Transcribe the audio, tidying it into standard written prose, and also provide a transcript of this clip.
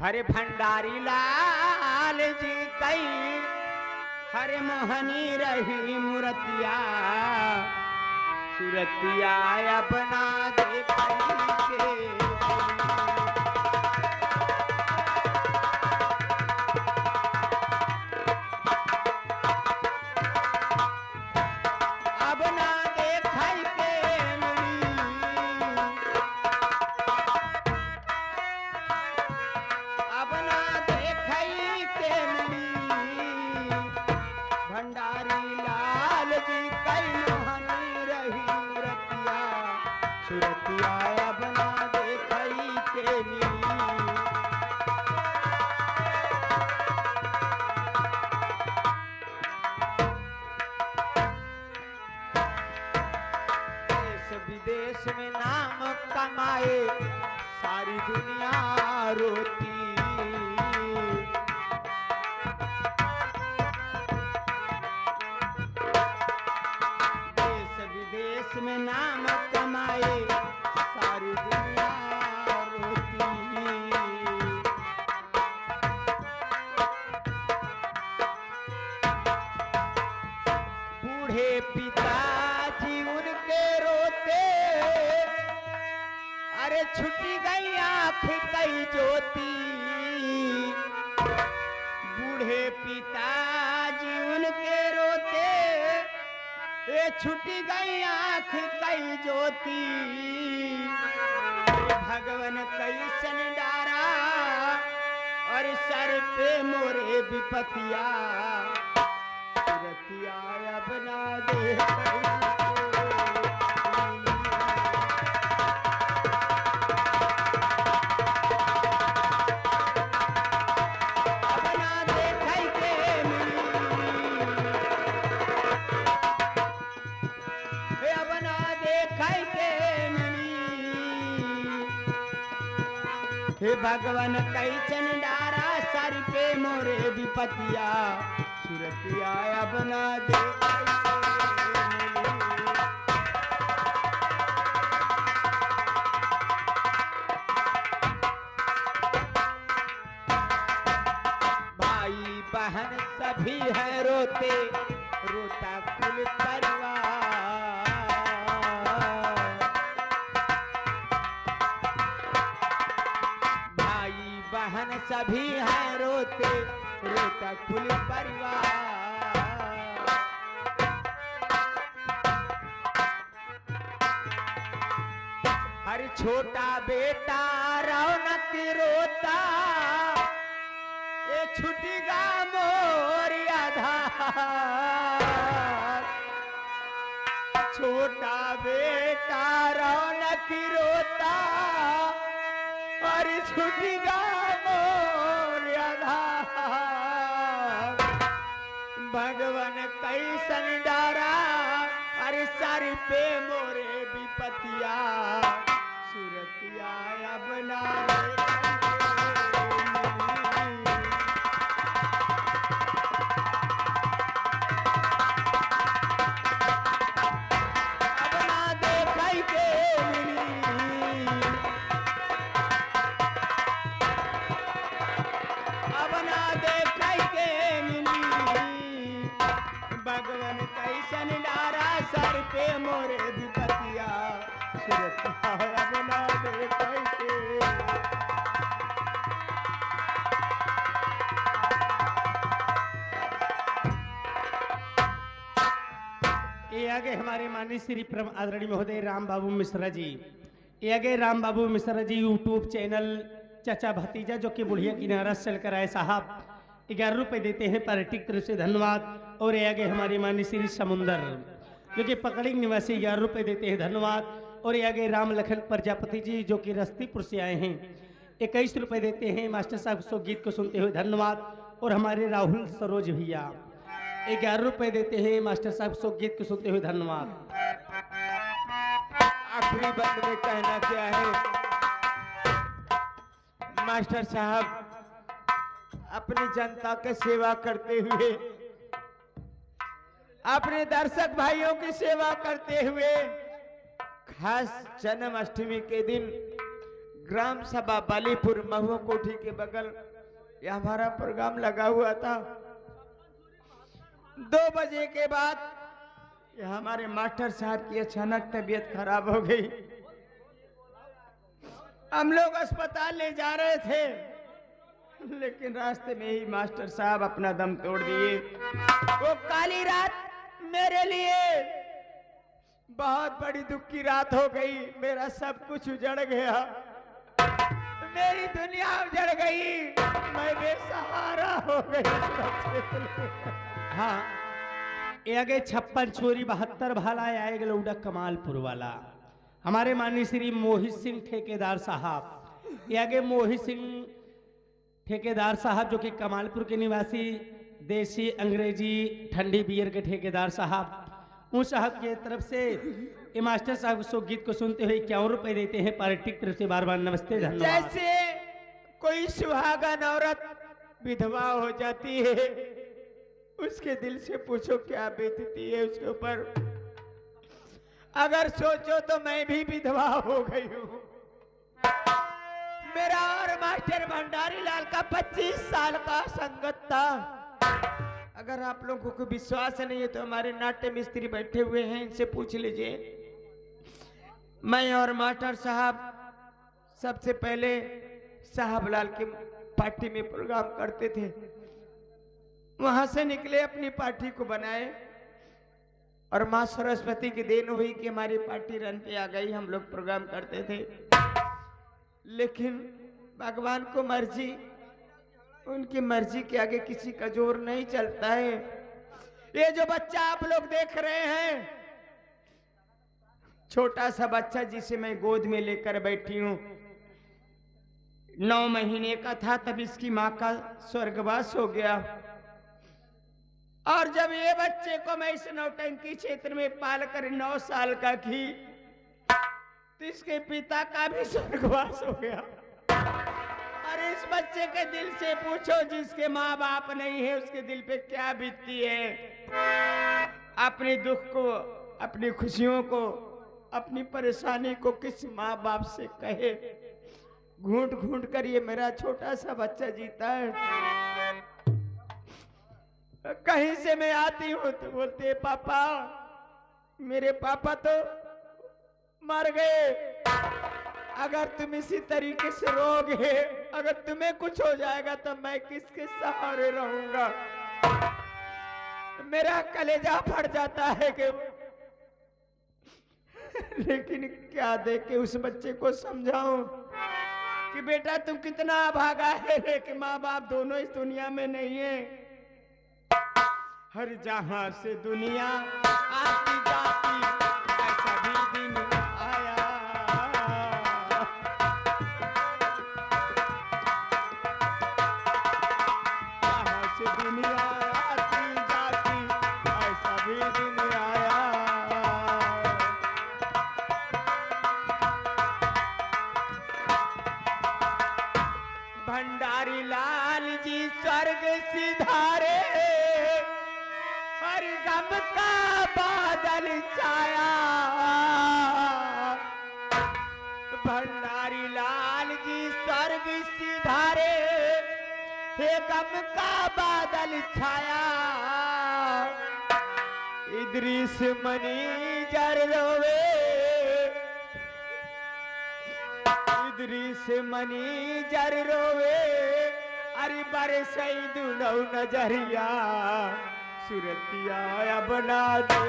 हरे भंडारी लाल जी कई हरे मोहनी रही मूर्तिया सूरतिया अपना देखई के विदेश में नाम कमाए सारी दुनिया रोती देश विदेश में नाम कमाए सारी दुनिया रोती बूढ़े पिताजी उनके रोते अरे छुटी गई आंख कई ज्योति बूढ़े पिताजी उनके रोते ये छुटी गई आंख कई ज्योति भगवान कैसन डारा और सर पे मोरे विपतिया सूरतिया अपना दे हे भगवान कैसन डारा सर पे मोरे विपतिया सूरतिया अपना दे भाई बहन सभी है रोते रोता कुल परिवार बहन सभी हैं रोते रोता कुल परिवार हर छोटा बेटा रौनक रोता ये छुटेगा मोर आधार छोटा बेटा रौनक रोता और छुटेगा भगवान कैसन डारा अरे सर पे मोरे विपतिया सूरतिया अपना भगवान कैसन डारा सर पे मोरे विपतिया सूरतिया अपना दे कैसे ये आगे हमारे माननीय श्री परम आदरणीय महोदय राम बाबू मिश्रा जी ये आगे राम बाबू मिश्रा जी यूट्यूब चैनल चाचा भतीजा जो कि बुढ़िया किनारा चल कर आए साहब 11 रुपए देते हैं पार्टिक तरफ से धन्यवाद और ये आगे हमारे माननीय श्री समुंदर जो कि पकड़ी निवासी 11 रुपए देते हैं धन्यवाद और ये आगे राम लखन प्रजापति जी जो कि रस्तीपुर से आए हैं 21 रुपए देते हैं मास्टर साहब सो गीत को सुनते हुए धन्यवाद और हमारे राहुल सरोज भैया 11 रुपए देते हैं मास्टर साहब सो गीत को सुनते हुए धन्यवाद। आखिरी बंद में कहना क्या है मास्टर साहब अपनी जनता के सेवा करते हुए अपने दर्शक भाइयों की सेवा करते हुए खास जन्माष्टमी के दिन ग्राम सभा बालीपुर महुआ कोठी के बगल ये हमारा प्रोग्राम लगा हुआ था। 2 बजे के बाद ये हमारे मास्टर साहब की अचानक तबीयत खराब हो गई। हम लोग अस्पताल ले जा रहे थे, लेकिन रास्ते में ही मास्टर साहब अपना दम तोड़ दिए। वो काली रात मेरे लिए बहुत बड़ी दुख की रात हो गई। मेरा सब कुछ उजड़ गया, मेरी दुनिया उजड़ गई, मैं बेसहारा हो गई। हाँ, ये आगे 56 छोरी 72 भाला आए गलौडा कमालपुर वाला हमारे माननीय श्री मोहित सिंह ठेकेदार साहब। ये आगे मोहित सिंह ठेकेदार साहब जो कि कमालपुर के निवासी, देसी अंग्रेजी ठंडी बियर के ठेकेदार साहब, उन साहब की तरफ से ये मास्टर साहब सो गीत को सुनते हुए 51 रुपए देते हैं पार्टी की तरफ से। बार बार नमस्ते, धन्यवाद। जैसे कोई सुहागन औरत विधवा हो जाती है, उसके दिल से पूछो क्या बीतती है उसके ऊपर। अगर सोचो तो मैं भी विधवा हो गई हूँ। मेरा और मास्टर भंडारी लाल का 25 साल का संगत था। अगर आप लोगों को विश्वास नहीं है तो हमारे नाट्य मिस्त्री बैठे हुए हैं, इनसे पूछ लीजिए। मैं और मास्टर साहब सबसे पहले साहब लाल की पार्टी में प्रोग्राम करते थे। वहां से निकले, अपनी पार्टी को बनाए और मां सरस्वती की देन हुई कि हमारी पार्टी रन पे आ गई। हम लोग प्रोग्राम करते थे, लेकिन भगवान को मर्जी, उनकी मर्जी के आगे किसी का जोर नहीं चलता है। ये जो बच्चा आप लोग देख रहे हैं, छोटा सा बच्चा जिसे मैं गोद में लेकर बैठी हूं, 9 महीने का था तब इसकी मां का स्वर्गवास हो गया। और जब ये बच्चे को मैं इस नौटंकी क्षेत्र में पाल कर 9 साल का की, तो इसके पिता का भी स्वर्गवास हो गया। और इस बच्चे के दिल से पूछो, जिसके माँ बाप नहीं है उसके दिल पे क्या बीतती है। अपने दुख को, अपनी खुशियों को, अपनी परेशानी को किस माँ बाप से कहे। घूंट घूंट कर ये मेरा छोटा सा बच्चा जीता है। कहीं से मैं आती हूँ तो बोलते पापा, मेरे पापा तो मर गए। अगर तुम इसी तरीके से रोगे, अगर तुम्हें कुछ हो जाएगा तो मैं किसके सहारे रहूंगा। मेरा कलेजा फट जाता है कि लेकिन क्या दे के उस बच्चे को समझाऊं कि बेटा तुम कितना अभागा है, लेकिन माँ बाप दोनों इस दुनिया में नहीं है। हर जहां से दुनिया आती जाती, ऐसा भी दिन आया। जहां से दुनिया आती जाती, ऐसा भी दिन आया। भंडारी लाल जी स्वर्ग सिधारे, हर गम का बादल छाया। भंडारी लाल जी स्वर्ग सिधारे, हे गम का बादल छाया। इद्रिस मनी जर रोवे, इद्रिस मनी जर रोवे। अरे बरसई दुनौ नजरिया, सुरतिया बना दे।